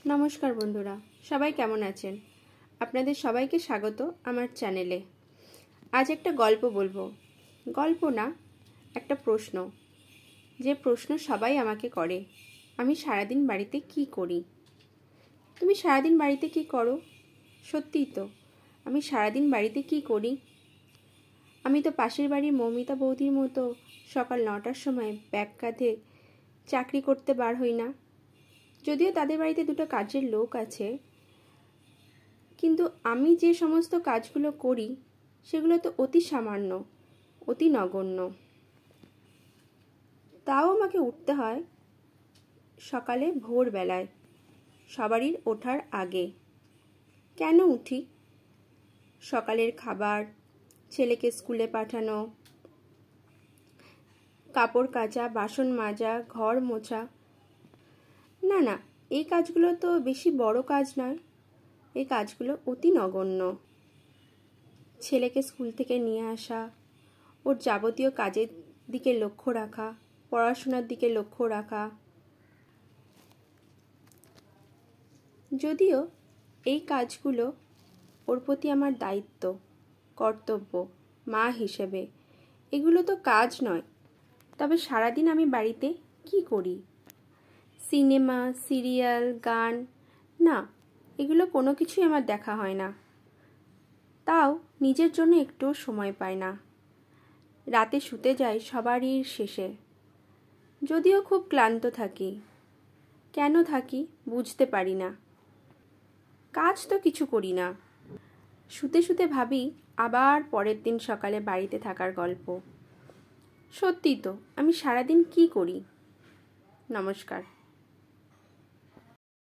নমস্কার বন্ধুরা, সবাই কেমন আছেন? আপনাদের সবাইকে স্বাগত আমার চ্যানেলে। আজ একটা গল্প বলবো। গল্প না, একটা প্রশ্ন। যে প্রশ্ন সবাই আমাকে করে, আমি সারাদিন বাড়িতে কি করি? তুমি সারাদিন বাড়িতে কি করো? সত্যিই তো, আমি সারাদিন বাড়িতে কি করি? আমি তো পাশের বাড়ির মৌমিতা বৌদির মতো সকাল 9টার সময় ব্যাগ কাঁধে চাকরি করতে বার হই না। যদিও তাদের বাড়িতে দুটো কাজের লোক আছে, কিন্তু আমি যে সমস্ত কাজগুলো করি সেগুলো তো অতি সামান্য, অতি নগণ্য। তাও আমাকে উঠতে হয় সকালে ভোরবেলায়, সবারই ওঠার আগে। কেন উঠি? সকালের খাবার, ছেলেকে স্কুলে পাঠানো, কাপড় কাচা, বাসন মাজা, ঘর মোছা। না, এই কাজগুলো তো বেশি বড় কাজ নয়, এই কাজগুলো অতি নগণ্য। ছেলেকে স্কুল থেকে নিয়ে আসা, ওর যাবতীয় কাজের দিকে লক্ষ্য রাখা, পড়াশোনার দিকে লক্ষ্য রাখা। যদিও এই কাজগুলো ওর প্রতি আমার দায়িত্ব, কর্তব্য, মা হিসেবে, এগুলো তো কাজ নয়। তবে সারাদিন আমি বাড়িতে কি করি? সিনেমা, সিরিয়াল, গান, না, এগুলো কোনো কিছুই আমার দেখা হয় না। তাও নিজের জন্য একটুও সময় পাই না। রাতে শুতে যাই সবারই শেষে, যদিও খুব ক্লান্ত থাকি। কেন থাকি বুঝতে পারি না। কাজ তো কিছু করি না। শুতে শুতে ভাবি আবার পরের দিন সকালে বাড়িতে থাকার গল্প। সত্যি তো, আমি সারাদিন কি করি? নমস্কার।